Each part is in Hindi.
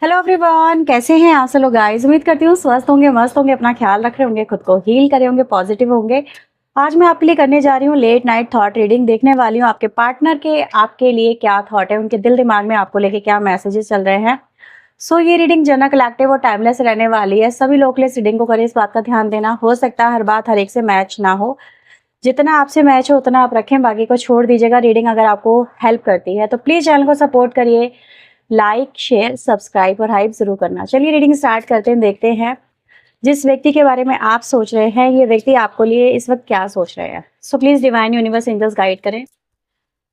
हेलो एवरीवन, कैसे हैं आप सब लोग गाइस। उम्मीद करती हूँ स्वस्थ होंगे, मस्त होंगे, अपना ख्याल रख रहे होंगे, खुद को हील करे होंगे, पॉजिटिव होंगे। आज मैं आपके लिए करने जा रही हूँ लेट नाइट थॉट रीडिंग। देखने वाली हूँ आपके पार्टनर के आपके लिए क्या थॉट है, उनके दिल दिमाग में आपको लेके क्या मैसेजेस चल रहे हैं। सो ये रीडिंग जनरल कलेक्टिव और टाइमलेस रहने वाली है। सभी लोग के लिए इस रीडिंग को करें, इस बात का ध्यान देना। हो सकता है हर बात हर एक से मैच ना हो, जितना आपसे मैच हो उतना आप रखें, बाकी को छोड़ दीजिएगा। रीडिंग अगर आपको हेल्प करती है तो प्लीज चैनल को सपोर्ट करिए, लाइक शेयर सब्सक्राइब और हाइप जरूर करना। चलिए रीडिंग स्टार्ट करते हैं, देखते हैं जिस व्यक्ति के बारे में आप सोच रहे हैं ये व्यक्ति आपको लिए इस वक्त क्या सोच रहे हैं। So please divine universe angels guide करें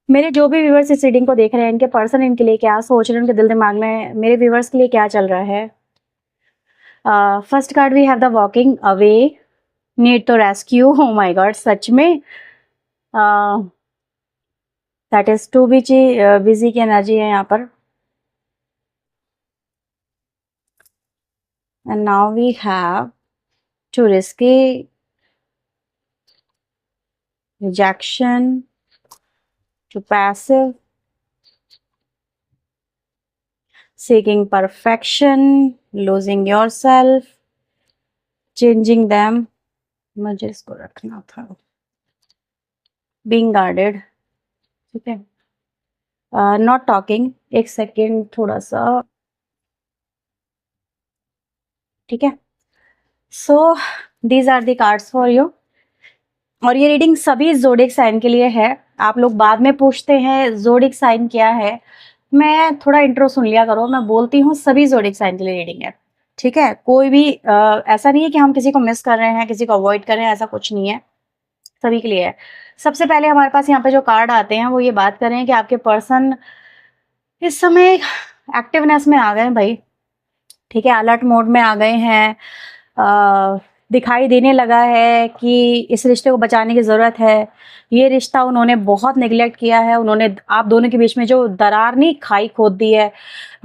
मेरे जो भी व्यूवर्स इस रीडिंग को देख रहे हैं, इनके पर्सन इनके लिए क्या सोच रहे हैं, उनके दिल दिमाग में मेरे व्यूवर्स के लिए क्या चल रहा है। First card we have the walking away, need to rescue. Oh my god, सच में that is too busy, busy की एनर्जी है यहाँ पर। And now we have to risky, rejection, to passive, seeking perfection, losing yourself, changing them। मुझे इसको रखना था, being guarded, ठीक है। not talking, एक सेकेंड थोड़ा सा, ठीक है। So these are the cards for you. और ये रीडिंग सभी जोडिक साइन के लिए है। आप लोग बाद में पूछते हैं जोडिक साइन क्या है, मैं थोड़ा इंट्रो सुन लिया करो। मैं बोलती हूँ सभी जोडिक साइन के लिए रीडिंग है, ठीक है। कोई भी ऐसा नहीं है कि हम किसी को मिस कर रहे हैं, किसी को अवॉइड कर रहे हैं, ऐसा कुछ नहीं है, सभी के लिए है। सबसे पहले हमारे पास यहाँ पे जो कार्ड आते हैं वो ये बात कर रहे हैं कि आपके पर्सन इस समय एक्टिवनेस में आ गए भाई, ठीक है। अलर्ट मोड में आ गए हैं। दिखाई देने लगा है कि इस रिश्ते को बचाने की ज़रूरत है। ये रिश्ता उन्होंने बहुत नेग्लेक्ट किया है। उन्होंने आप दोनों के बीच में जो दरार नहीं, खाई खोद दी है।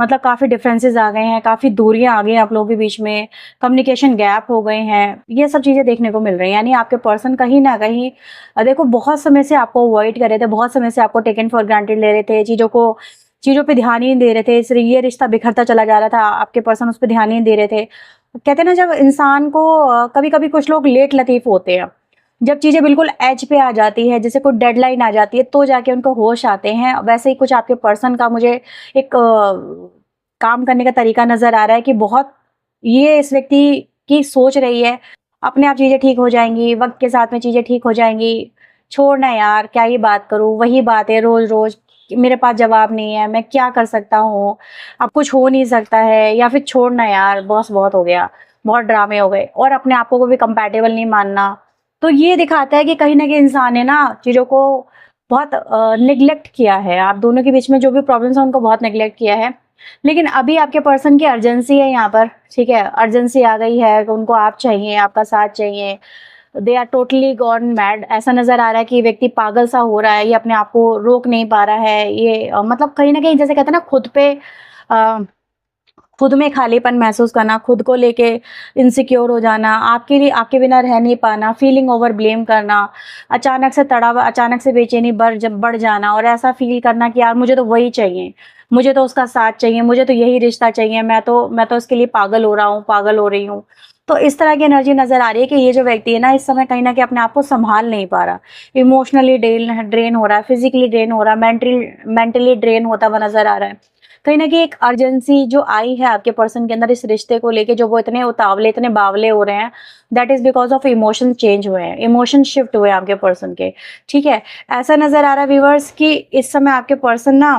मतलब काफ़ी डिफरेंसेस आ गए हैं, काफ़ी दूरियां आ गई हैं आप लोगों के बीच में, कम्युनिकेशन गैप हो गए हैं। ये सब चीज़ें देखने को मिल रही हैं। यानी आपके पर्सन कहीं ना कहीं देखो बहुत समय से आपको अवॉइड कर रहे थे, बहुत समय से आपको टेकन फॉर ग्रांटेड ले रहे थे, चीज़ों पे ध्यान ही नहीं दे रहे थे। इसलिए ये रिश्ता बिखरता चला जा रहा था, आपके पर्सन उस पर ध्यान ही नहीं दे रहे थे। कहते हैं ना, जब इंसान को कभी कभी कुछ लोग लेट लतीफ होते हैं, जब चीज़ें बिल्कुल एज पे आ जाती है, जैसे कोई डेडलाइन आ जाती है, तो जाके उनको होश आते हैं। वैसे ही कुछ आपके पर्सन का मुझे एक काम करने का तरीका नज़र आ रहा है कि बहुत ये इस व्यक्ति की सोच रही है अपने आप चीज़ें ठीक हो जाएंगी, वक्त के साथ में चीज़ें ठीक हो जाएंगी। छोड़ना यार, क्या ही बात करूँ, वही बात है रोज रोज, मेरे पास जवाब नहीं है, मैं क्या कर सकता हूँ, अब कुछ हो नहीं सकता है, या फिर छोड़ना यार बॉस, बहुत हो गया, बहुत ड्रामे हो गए, और अपने आप को भी कंपैटिबल नहीं मानना। तो ये दिखाता है कि कहीं ना कहीं इंसान ने ना चीज़ों को बहुत निगलेक्ट किया है। आप दोनों के बीच में जो भी प्रॉब्लम्स है उनको बहुत निगलेक्ट किया है। लेकिन अभी आपके पर्सन की अर्जेंसी है यहाँ पर, ठीक है। अर्जेंसी आ गई है, उनको आप चाहिए, आपका साथ चाहिए। They are totally gone mad. ऐसा नजर आ रहा है कि व्यक्ति पागल सा हो रहा है, ये अपने आप को रोक नहीं पा रहा है। ये मतलब कहीं ना कहीं जैसे कहते हैं ना, खुद में खालीपन महसूस करना, खुद को लेके इनसिक्योर हो जाना, आपके लिए आपके बिना रह नहीं पाना, फीलिंग ओवर ब्लेम करना, अचानक से तड़ाव, अचानक से बेचैनी बढ़ जाना, और ऐसा फील करना कि यार मुझे तो वही चाहिए, मुझे तो उसका साथ चाहिए, मुझे तो यही रिश्ता चाहिए, मैं तो इसके लिए पागल हो रहा हूँ, पागल हो रही हूँ। तो इस तरह की एनर्जी नजर आ रही है कि ये जो व्यक्ति है ना, इस समय कहीं ना कहीं अपने आप को संभाल नहीं पा रहा। इमोशनली ड्रेन हो रहा है, फिजिकली ड्रेन हो रहा है, मेंटली ड्रेन होता हुआ नजर आ रहा है। कहीं ना कहीं एक अर्जेंसी जो आई है आपके पर्सन के अंदर इस रिश्ते को लेके, जो वो इतने उतावले, इतने बावले हो रहे हैं, that is because of emotion change हुए हैं, इमोशन शिफ्ट हुए हैं आपके पर्सन के, ठीक है। ऐसा नजर आ रहा है व्यूवर्स कि इस समय आपके पर्सन ना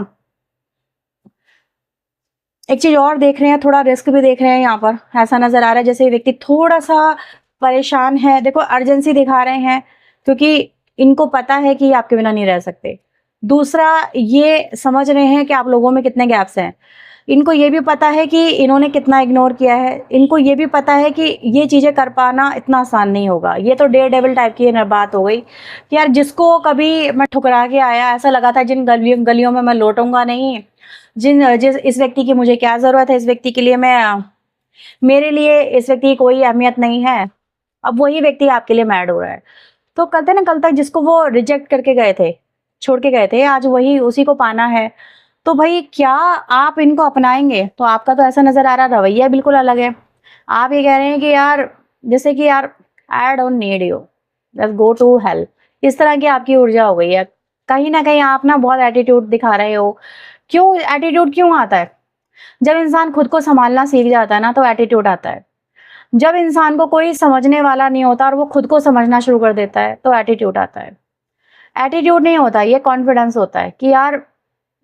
एक चीज और देख रहे हैं, थोड़ा रिस्क भी देख रहे हैं यहाँ पर। ऐसा नजर आ रहा है जैसे ये व्यक्ति थोड़ा सा परेशान है। देखो अर्जेंसी दिखा रहे हैं क्योंकि इनको पता है कि ये आपके बिना नहीं रह सकते। दूसरा, ये समझ रहे हैं कि आप लोगों में कितने गैप्स हैं। इनको ये भी पता है कि इन्होंने कितना इग्नोर किया है। इनको ये भी पता है कि ये चीज़ें कर पाना इतना आसान नहीं होगा। ये तो डेयर डेविल टाइप की बात हो गई कि यार जिसको कभी मैं ठुकरा के आया, ऐसा लगा था जिन गलियों गलियों में मैं लौटूंगा नहीं, इस व्यक्ति की मुझे क्या ज़रूरत है, इस व्यक्ति के लिए मेरे लिए इस व्यक्ति की कोई अहमियत नहीं है। अब वही व्यक्ति आपके लिए मैड हो रहा है। तो कहते हैं ना, कल तक जिसको वो रिजेक्ट करके गए थे, छोड़ के गए थे, आज वही उसी को पाना है। तो भाई क्या आप इनको अपनाएंगे? तो आपका तो ऐसा नजर आ रहा रवैया बिल्कुल अलग है। आप ये कह रहे हैं कि यार जैसे कि यार I don't need you, just go to help, इस तरह की आपकी ऊर्जा हो गई है। कहीं ना कहीं आप ना बहुत एटीट्यूड दिखा रहे हो। क्यों एटीट्यूड क्यों आता है? जब इंसान खुद को संभालना सीख जाता है ना तो एटीट्यूड आता है। जब इंसान को कोई समझने वाला नहीं होता और वो खुद को समझना शुरू कर देता है तो एटीट्यूड आता है। एटीट्यूड नहीं होता, ये कॉन्फिडेंस होता है कि यार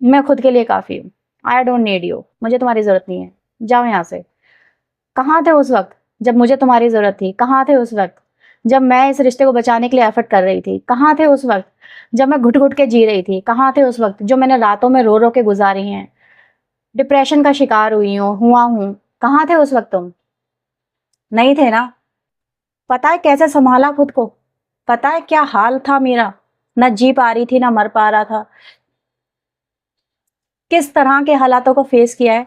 मैं खुद के लिए काफी हूँ, आई डोंट नीड यू, मुझे तुम्हारी जरूरत नहीं है, जाओ यहाँ से। कहाँ थे उस वक्त जब मुझे तुम्हारी जरूरत थी? कहाँ थे उस वक्त जब मैं इस रिश्ते को बचाने के लिए एफर्ट कर रही थी? कहाँ थे उस वक्त जब मैं घुट घुट के जी रही थी? कहाँ थे उस वक्त जो मैंने रातों में रो रो के गुजारी हैं, डिप्रेशन का शिकार हुआ हूँ? कहाँ थे उस वक्त तुम? नहीं थे ना। पता है कैसे संभाला खुद को? पता है क्या हाल था मेरा? ना जी पा रही थी ना मर पा रहा था। किस तरह के हालातों को फेस किया है।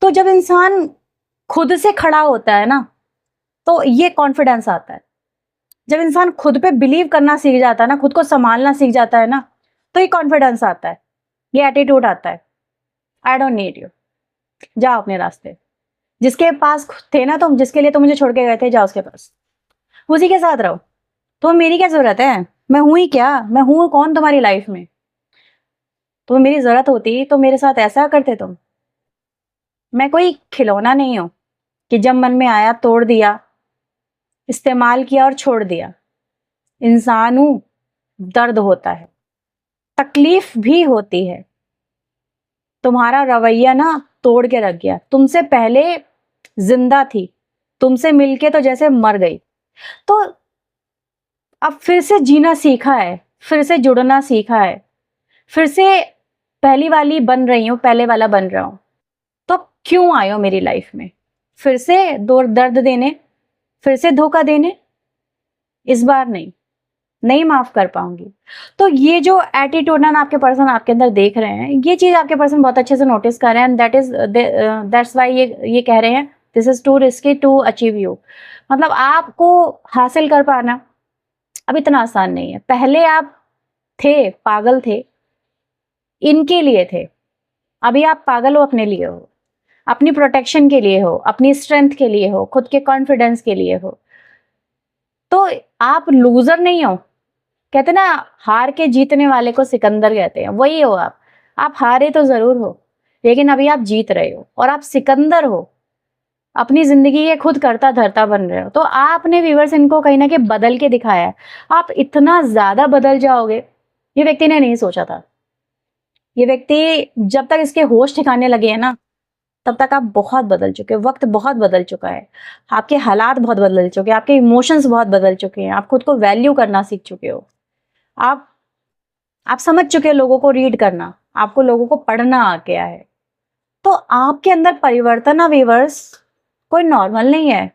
तो जब इंसान खुद से खड़ा होता है ना तो ये कॉन्फिडेंस आता है। जब इंसान खुद पे बिलीव करना सीख जाता है ना, खुद को संभालना सीख जाता है ना, तो ये कॉन्फिडेंस आता है, ये एटीट्यूड आता है। आई डोंट नीड यू, जाओ अपने रास्ते। जिसके पास थे ना तुम, जिसके लिए तुम मुझे छोड़ के गए थे, जाओ उसके पास, उसी के साथ रहो। तो मेरी क्या जरूरत है? मैं हूं ही क्या? मैं हूं कौन तुम्हारी लाइफ में? तो मेरी जरूरत होती तो मेरे साथ ऐसा करते तुम? मैं कोई खिलौना नहीं हूं कि जब मन में आया तोड़ दिया, इस्तेमाल किया और छोड़ दिया। इंसान हूं, दर्द होता है, तकलीफ भी होती है। तुम्हारा रवैया ना तोड़ के रख गया। तुमसे पहले जिंदा थी, तुमसे मिलके तो जैसे मर गई। तो अब फिर से जीना सीखा है, फिर से जुड़ना सीखा है, फिर से पहली वाली बन रही हूं, पहले वाला बन रहा हूं। तो क्यों आए हो मेरी लाइफ में? फिर से दो दर्द देने, फिर से धोखा देने? इस बार नहीं, नहीं माफ कर पाऊंगी। तो ये जो एटीट्यूड ना आपके पर्सन आपके अंदर देख रहे हैं, ये चीज आपके पर्सन बहुत अच्छे से नोटिस कर रहे हैं, दैट इज दैट्स व्हाई ये कह रहे हैं this is too risky to achieve you. मतलब आपको हासिल कर पाना अब इतना आसान नहीं है। पहले आप थे, पागल थे, इनके लिए थे। अभी आप पागल हो अपने लिए हो, अपनी प्रोटेक्शन के लिए हो, अपनी स्ट्रेंथ के लिए हो, खुद के कॉन्फिडेंस के लिए हो। तो आप लूजर नहीं हो। कहते ना, हार के जीतने वाले को सिकंदर कहते हैं, वही हो आप। आप हारे तो जरूर हो, लेकिन अभी आप जीत रहे हो और आप सिकंदर हो। अपनी जिंदगी ये खुद करता धरता बन रहे हो। तो आपने व्यूअर्स इनको कहीं ना कहीं बदल के दिखाया है। आप इतना ज्यादा बदल जाओगे, ये व्यक्ति ने नहीं सोचा था। ये व्यक्ति जब तक इसके होश ठिकाने लगे हैं ना, तब तक आप बहुत बदल चुके हो। वक्त बहुत बदल चुका है, आपके हालात बहुत बदल चुके हैं, आपके इमोशंस बहुत बदल चुके हैं, आप खुद को वैल्यू करना सीख चुके हो। आप आप समझ चुके हैं लोगों को रीड करना, आपको लोगों को पढ़ना आ गया है। तो आपके अंदर परिवर्तन ना व्यूअर्स कोई नॉर्मल नहीं है।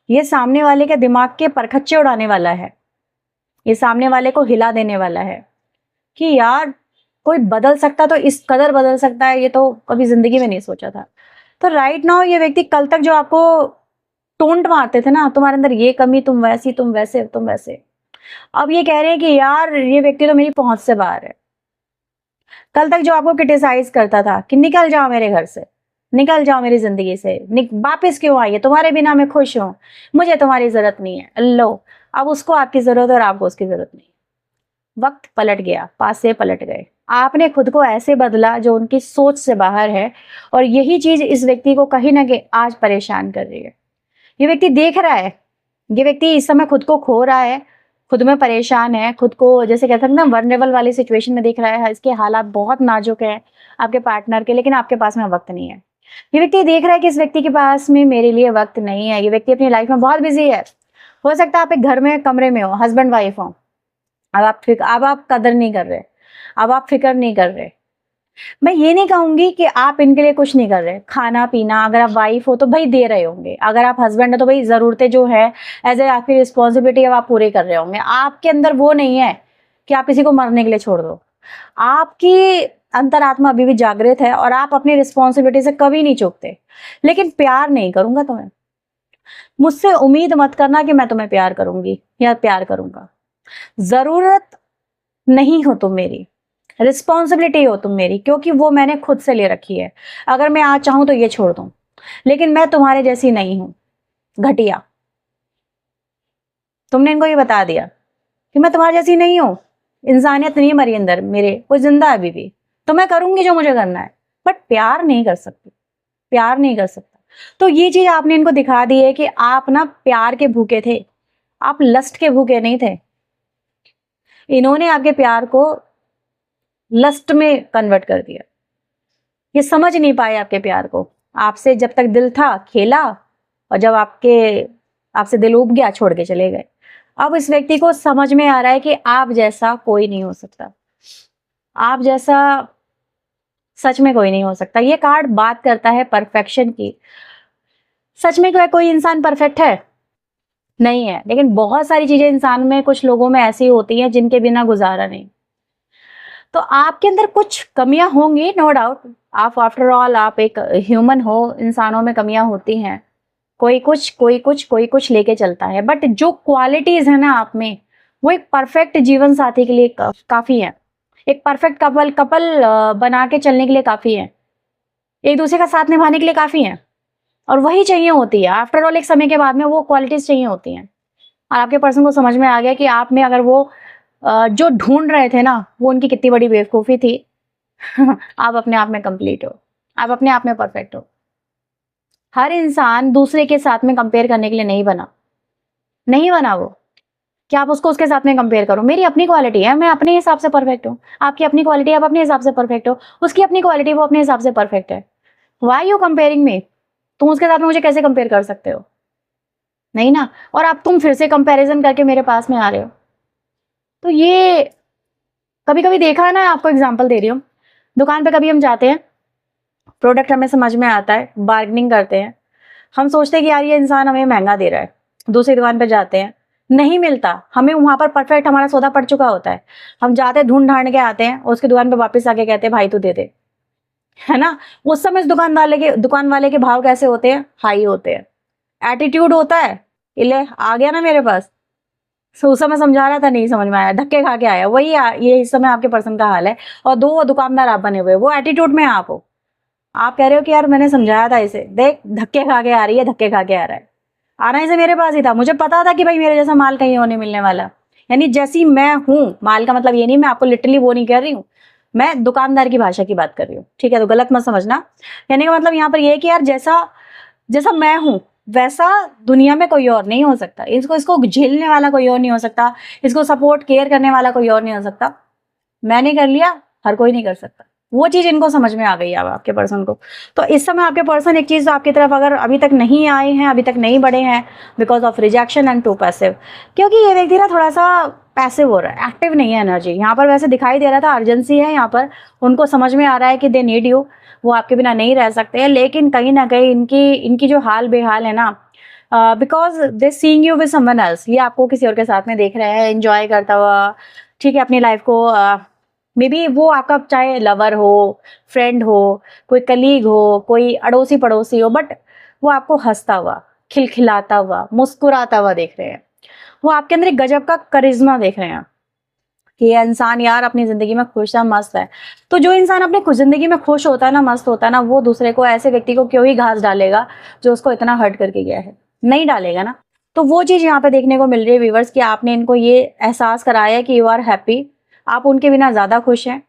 ये सामने वाले के दिमाग के परखच्चे उड़ाने वाला है, ये सामने वाले को हिला देने वाला है कि यार कोई बदल सकता तो इस कदर बदल सकता है, ये तो कभी जिंदगी में नहीं सोचा था। तो राइट नाउ ये व्यक्ति कल तक जो आपको टोंट मारते थे ना, तुम्हारे अंदर ये कमी, तुम वैसी, तुम वैसे, तुम वैसे, अब ये कह रहे हैं कि यार ये व्यक्ति तो मेरी पहुंच से बाहर है। कल तक जो आपको क्रिटिसाइज करता था कि निकल जाओ मेरे घर से, निकल जाओ मेरी जिंदगी से, वापस क्यों आई है, तुम्हारे बिना मैं खुश हूं, मुझे तुम्हारी जरूरत नहीं है। लो, अब उसको आपकी जरूरत है और आपको उसकी जरूरत नहीं। वक्त पलट गया, पास से पलट गए। आपने खुद को ऐसे बदला जो उनकी सोच से बाहर है, और यही चीज इस व्यक्ति को कहीं ना कहीं आज परेशान कर रही है। ये व्यक्ति देख रहा है, ये व्यक्ति इस समय खुद को खो रहा है, खुद में परेशान है, खुद को जैसे कहते हैं ना वर्नेबल वाली सिचुएशन में देख रहा है। इसके हालात बहुत नाजुक हैं आपके पार्टनर के, लेकिन आपके पास में वक्त नहीं है। ये व्यक्ति देख रहा है कि इस व्यक्ति के पास में मेरे लिए वक्त नहीं है। ये व्यक्ति अपनी लाइफ में बहुत बिजी है। हो सकता है आप एक घर में कमरे में हो, हस्बैंड वाइफ हो, अब आप कदर नहीं कर रहे, अब आप फिक्र नहीं कर रहे। मैं ये नहीं कहूंगी कि आप इनके लिए कुछ नहीं कर रहे। खाना पीना, अगर आप वाइफ हो तो भाई दे रहे होंगे, अगर आप हस्बैंड हो तो भाई जरूरतें जो है एज ए आपकी रिस्पॉन्सिबिलिटी अब आप पूरे कर रहे होंगे। आपके अंदर वो नहीं है कि आप किसी को मरने के लिए छोड़ दो। आपकी अंतरात्मा अभी भी जागृत है और आप अपनी रिस्पॉन्सिबिलिटी से कभी नहीं चूकते। लेकिन प्यार नहीं करूंगा तुम्हें, मुझसे उम्मीद मत करना कि मैं तुम्हें प्यार करूंगी या प्यार करूंगा। जरूरत नहीं हो तुम मेरी, रिस्पॉन्सिबिलिटी हो तुम मेरी, क्योंकि वो मैंने खुद से ले रखी है। अगर मैं आज चाहूं तो ये छोड़ दूं, लेकिन मैं तुम्हारे जैसी नहीं हूं घटिया। तुमने इनको ये बता दिया कि मैं तुम्हारे जैसी नहीं हूं, इंसानियत नहीं मरी अंदर मेरे, वो जिंदा है अभी भी। तो मैं करूंगी जो मुझे करना है, बट प्यार नहीं कर सकती, प्यार नहीं कर सकता। तो ये चीज आपने इनको दिखा दी है कि आप ना प्यार के भूखे थे, आप लस्ट के भूखे नहीं थे। इन्होंने आपके प्यार को लस्ट में कन्वर्ट कर दिया। ये समझ नहीं पाए आपके प्यार को। आपसे जब तक दिल था खेला, और जब आपसे दिल उब गया छोड़ के चले गए। अब इस व्यक्ति को समझ में आ रहा है कि आप जैसा कोई नहीं हो सकता, आप जैसा सच में कोई नहीं हो सकता। ये कार्ड बात करता है परफेक्शन की। सच में क्या कोई इंसान परफेक्ट है? नहीं है, लेकिन बहुत सारी चीजें इंसान में, कुछ लोगों में ऐसी होती हैं जिनके बिना गुजारा नहीं। तो आपके अंदर कुछ कमियां होंगी, नो डाउट। आप आफ्टर ऑल आप एक ह्यूमन हो, इंसानों में कमियां होती हैं। कोई कुछ लेके चलता है, बट जो क्वालिटीज है ना आप में, वो एक परफेक्ट जीवन साथी के लिए काफी है। एक परफेक्ट कपल बना के चलने के लिए काफी है, एक दूसरे का साथ निभाने के लिए काफी है। और वही चाहिए होती है आफ्टर ऑल, एक समय के बाद में वो क्वालिटीज चाहिए होती हैं। और आपके पर्सन को समझ में आ गया कि आप में अगर वो जो ढूंढ रहे थे ना, वो उनकी कितनी बड़ी बेवकूफ़ी थी। आप अपने आप में कंप्लीट हो, आप अपने आप में परफेक्ट हो। हर इंसान दूसरे के साथ में कंपेयर करने के लिए नहीं बना, नहीं बना वो। क्या आप उसको उसके साथ में कंपेयर करो? मेरी अपनी क्वालिटी है, मैं अपने हिसाब से परफेक्ट हूँ। आपकी अपनी क्वालिटी, आप अपने हिसाब से परफेक्ट हो। उसकी अपनी क्वालिटी, वो अपने हिसाब से परफेक्ट है। वाई यू कंपेयरिंग मी? तुम उसके साथ में मुझे कैसे कंपेयर कर सकते हो? नहीं ना। और अब तुम फिर से कंपैरिजन करके मेरे पास में आ रहे हो। तो ये कभी कभी देखा है ना, आपको एग्जांपल दे रही हूँ। दुकान पे कभी हम जाते हैं, प्रोडक्ट हमें समझ में आता है, बार्गेनिंग करते हैं। हम सोचते हैं कि यार ये इंसान हमें महंगा दे रहा है। दूसरी दुकान पे जाते हैं, नहीं मिलता हमें वहां पर, परफेक्ट हमारा सौदा पड़ चुका होता है। हम जाते हैं, ढूंढ ढांड के आते हैं, उसकी दुकान पे वापस आके कहते हैं भाई तू दे दे, है ना। उस समय इस दुकान वाले के भाव कैसे होते हैं? हाई होते हैं। एटीट्यूड होता है, इले आ गया ना मेरे पास। उस समय समझा रहा था, नहीं समझ में आया, धक्के खा के आया। ये इस समय आपके पर्सन का हाल है। और दो दुकानदार आप बने हुए, वो एटीट्यूड में आप हो। आप कह रहे हो कि यार मैंने समझाया था इसे, देख धक्के खा के आ रही है, धक्के खा के आ रहा है। आना इसे मेरे पास ही था, मुझे पता था कि भाई मेरे जैसा माल कहीं होने मिलने वाला। यानी जैसी मैं हूं, माल का मतलब ये नहीं, मैं आपको लिटरली वो नहीं कह रही हूँ, मैं दुकानदार की भाषा की बात कर रही हूँ, ठीक है? तो गलत मत समझना। कहने का मतलब यहाँ पर ये है कि यार जैसा जैसा मैं हूं, वैसा दुनिया में कोई और नहीं हो सकता। इसको झेलने वाला कोई और नहीं हो सकता, इसको सपोर्ट केयर करने वाला कोई और नहीं हो सकता। मैंने कर लिया, हर कोई नहीं कर सकता। वो चीज इनको समझ में आ गई है अब आपके पर्सन को। तो इस समय आपके पर्सन एक चीज आपकी तरफ अगर अभी तक नहीं आए हैं, अभी तक नहीं बढ़े हैं, because of rejection and too passive. क्योंकि ये व्यक्ति ना थोड़ा सा पैसिव हो रहा है, एक्टिव नहीं है एनर्जी यहाँ पर। वैसे दिखाई दे रहा था अर्जेंसी है यहाँ पर, उनको समझ में आ रहा है कि दे नीड यू, वो आपके बिना नहीं रह सकते हैं। लेकिन कहीं ना कहीं इनकी जो हाल बेहाल है ना, because they seeing you with someone else, ये आपको किसी और के साथ में देख रहे हैं एंजॉय करता हुआ, ठीक है, अपनी लाइफ को। मे बी वो आपका चाहे लवर हो, फ्रेंड हो, कोई कलीग हो, कोई अड़ोसी पड़ोसी हो, बट वो आपको हंसता हुआ, खिलखिलाता हुआ, मुस्कुराता हुआ देख रहे हैं। वो आपके अंदर एक गजब का करिश्मा देख रहे हैं कि ये इंसान यार अपनी जिंदगी में खुश है, मस्त है। तो जो इंसान अपने जिंदगी में खुश होता है ना, मस्त होता है ना, वो दूसरे को, ऐसे व्यक्ति को क्यों ही घास डालेगा जो उसको इतना हर्ट करके गया है? नहीं डालेगा ना। तो वो चीज यहाँ पे देखने को मिल रही है व्यूवर्स, कि आपने इनको ये एहसास कराया कि यू आर हैप्पी, आप उनके बिना ज्यादा खुश हैं।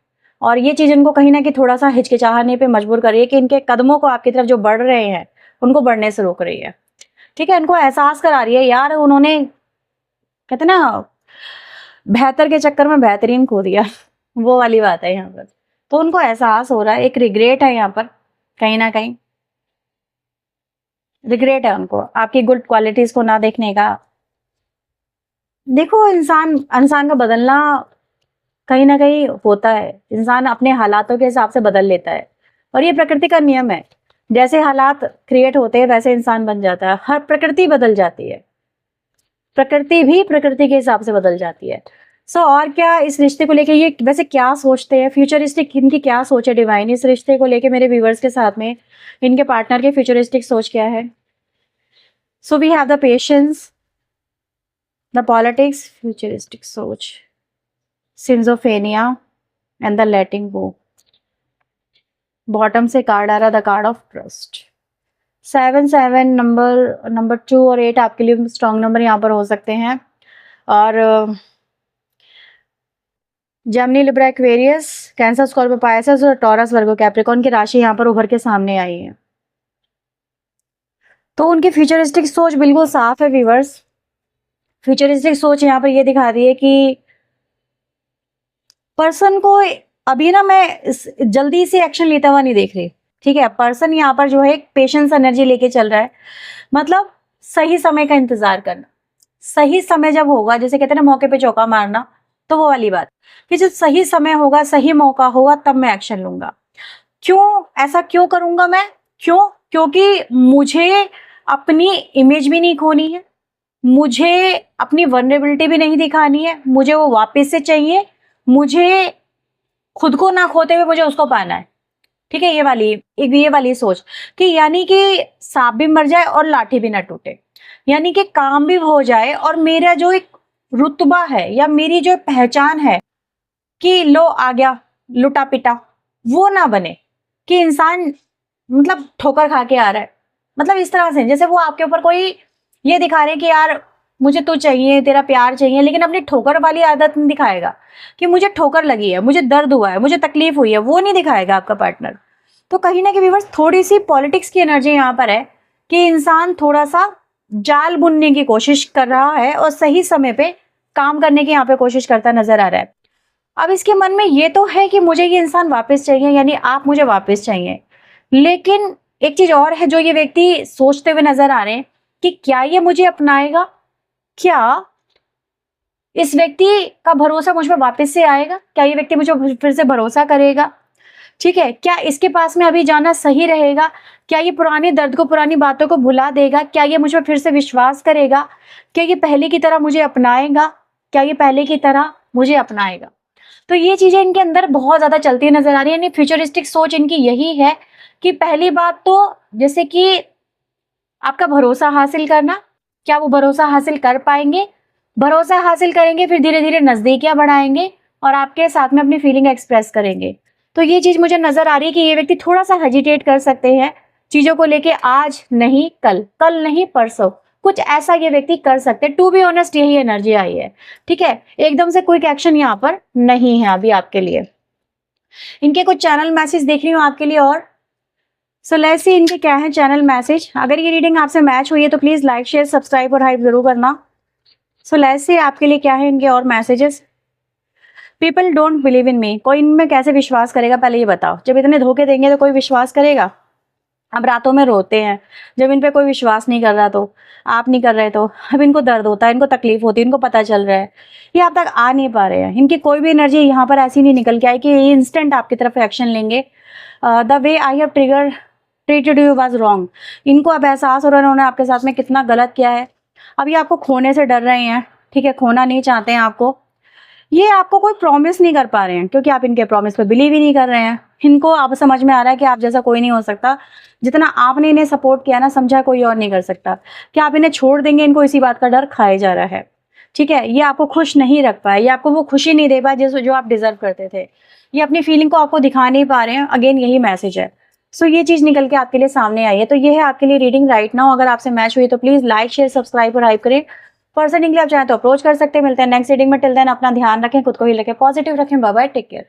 और ये चीज इनको कहीं ना कहीं थोड़ा सा हिचकिचाहने पे मजबूर कर रही है कि इनके कदमों को आपकी तरफ जो बढ़ रहे हैं उनको बढ़ने से रोक रही है। ठीक है, इनको एहसास करा रही है यार, उन्होंने कहते ना बेहतर के चक्कर में बेहतरीन खो दिया। वो वाली बात है यहाँ पर। तो उनको एहसास हो रहा है, एक रिग्रेट है यहाँ पर, कहीं ना कहीं रिग्रेट है उनको आपकी गुड क्वालिटीज को ना देखने का। देखो, इंसान इंसान का बदलना कहीं ना कहीं होता है। इंसान अपने हालातों के हिसाब से बदल लेता है, और ये प्रकृति का नियम है। जैसे हालात क्रिएट होते हैं वैसे इंसान बन जाता है। हर प्रकृति बदल जाती है, प्रकृति भी प्रकृति के हिसाब से बदल जाती है। और क्या इस रिश्ते को लेके ये वैसे क्या सोचते हैं, फ्यूचरिस्टिक इनकी क्या सोच है डिवाइन इस रिश्ते को लेके मेरे व्यूवर्स के साथ में, इनके पार्टनर की फ्यूचरिस्टिक सोच क्या है? So we have the patience, the politics, futuristic सोच, सिंजोफेनिया and the letting go. Bottom से कार्ड आ रहा, the card of trust. 7 number 2 और 8 आपके लिए स्ट्रॉन्ग नंबर यहाँ पर हो सकते हैं। और Gemini, Libra, Aquarius, cancer, Scorpio, Pisces और टॉरस, वर्गो, कैप्रिकॉर्न की राशि यहाँ पर उभर के सामने आई है। तो उनकी फ्यूचरिस्टिक सोच बिल्कुल साफ है व्यूअर्स। फ्यूचरिस्टिक सोच यहाँ पर ये दिखा रही है कि पर्सन को अभी ना मैं जल्दी से एक्शन लेता हुआ नहीं देख रही, ठीक है। पर्सन यहाँ पर जो है पेशेंस एनर्जी लेके चल रहा है, मतलब सही समय का इंतजार करना। सही समय जब होगा, जैसे कहते हैं ना मौके पे चौका मारना, तो वो वाली बात कि जब सही समय होगा, सही मौका होगा, तब मैं एक्शन लूंगा। क्यों ऐसा क्यों करूंगा मैं? क्योंकि मुझे अपनी इमेज भी नहीं खोनी है, मुझे अपनी वल्नरेबिलिटी भी नहीं दिखानी है, मुझे वो वापस से चाहिए, मुझे खुद को ना खोते हुए मुझे उसको पाना है, ठीक है। ये वाली सोच कि यानी कि सांप भी मर जाए और लाठी भी ना टूटे, यानी कि काम भी हो जाए और मेरा जो एक रुतबा है या मेरी जो पहचान है कि लो आ गया लुटा पिटा, वो ना बने कि इंसान मतलब ठोकर खा के आ रहा है। मतलब इस तरह से जैसे वो आपके ऊपर कोई ये दिखा रहे कि यार मुझे तू चाहिए, तेरा प्यार चाहिए, लेकिन अपनी ठोकर वाली आदत नहीं दिखाएगा कि मुझे ठोकर लगी है, मुझे दर्द हुआ है, मुझे तकलीफ हुई है, वो नहीं दिखाएगा आपका पार्टनर। तो कहीं ना कहीं व्यूअर्स थोड़ी सी पॉलिटिक्स की एनर्जी यहाँ पर है कि इंसान थोड़ा सा जाल बुनने की कोशिश कर रहा है और सही समय पे काम करने की यहाँ पे कोशिश करता नजर आ रहा है। अब इसके मन में ये तो है कि मुझे ये इंसान वापस चाहिए, यानी आप मुझे वापस चाहिए, लेकिन एक चीज और है जो ये व्यक्ति सोचते हुए नजर आ रहे हैं कि क्या ये मुझे अपनाएगा, क्या इस व्यक्ति का भरोसा मुझ पर वापस से आएगा, क्या ये व्यक्ति मुझे फिर से भरोसा करेगा, ठीक है। क्या इसके पास में अभी जाना सही रहेगा, क्या ये पुराने दर्द को, पुरानी बातों को भुला देगा, क्या ये मुझ पर फिर से विश्वास करेगा, क्या ये पहले की तरह मुझे अपनाएगा, क्या ये पहले की तरह मुझे अपनाएगा। तो ये चीजें इनके अंदर बहुत ज्यादा चलती नजर आ रही है, यानी फ्यूचरिस्टिक सोच इनकी यही है कि पहली बात तो जैसे कि आपका भरोसा हासिल करना, क्या वो भरोसा हासिल कर पाएंगे, भरोसा हासिल करेंगे फिर धीरे धीरे नजदीकियां बढ़ाएंगे और आपके साथ में अपनी फीलिंग एक्सप्रेस करेंगे। तो ये चीज मुझे नजर आ रही है कि ये व्यक्ति थोड़ा सा हेजिटेट कर सकते हैं चीजों को लेके, आज नहीं कल, कल नहीं परसों, कुछ ऐसा ये व्यक्ति कर सकते हैं। टू बी ऑनेस्ट यही एनर्जी आई है, ठीक है। एकदम से क्विक एक्शन यहाँ पर नहीं है अभी आपके लिए। इनके कुछ चैनल मैसेज देख रही हूँ आपके लिए और सो लेट्स सी इनके क्या है चैनल मैसेज। अगर ये रीडिंग आपसे मैच हुई है तो प्लीज लाइक, शेयर, सब्सक्राइब और हाइप जरूर करना। सो लेट्स सी आपके लिए क्या है इनके और messages. People don't believe in me, कोई इनमें कैसे विश्वास करेगा पहले ये बताओ। जब इतने धोखे देंगे तो कोई विश्वास करेगा? अब रातों में रोते हैं जब इन पे कोई विश्वास नहीं कर रहा, तो आप नहीं कर रहे, तो अब इनको दर्द होता है, इनको तकलीफ होती है, इनको पता चल रहा है, ये आप तक आ नहीं पा रहे हैं। इनकी कोई भी एनर्जी यहाँ पर ऐसी नहीं निकल के आई कि ये इंस्टेंट आपकी तरफ एक्शन लेंगे। The way I have treated you was wrong, इनको अब एहसास हो रहा है उन्होंने आपके साथ में कितना गलत किया है। अभी आपको खोने से डर रहे हैं, ठीक है, खोना नहीं चाहते हैं आपको। ये आपको कोई प्रॉमिस नहीं कर पा रहे हैं क्योंकि आप इनके प्रॉमिस पे बिलीव ही नहीं कर रहे हैं। इनको अब समझ में आ रहा है कि आप जैसा कोई नहीं हो सकता, जितना आपने इन्हें सपोर्ट किया ना, समझा कोई और नहीं कर सकता। कि आप इन्हें छोड़ देंगे, इनको इसी बात का डर खाया जा रहा है, ठीक है। ये आपको खुश नहीं रख पाए, ये आपको वो खुशी नहीं दे पाए जो आप डिजर्व करते थे। ये अपनी फीलिंग को आपको दिखा नहीं पा रहे हैं, अगेन यही मैसेज है। सो ये चीज निकल के आपके लिए सामने आई है। तो ये है आपके लिए रीडिंग राइट नाउ। अगर आपसे मैच हुई तो प्लीज लाइक, शेयर, सब्सक्राइब और हाइप करें। पर्सनली आप चाहें तो अप्रोच कर सकते हैं। मिलते हैं नेक्स्ट रीडिंग में। टिल देन अपना ध्यान रखें, खुद को ही रखें, पॉजिटिव रखें। Bye bye, take care.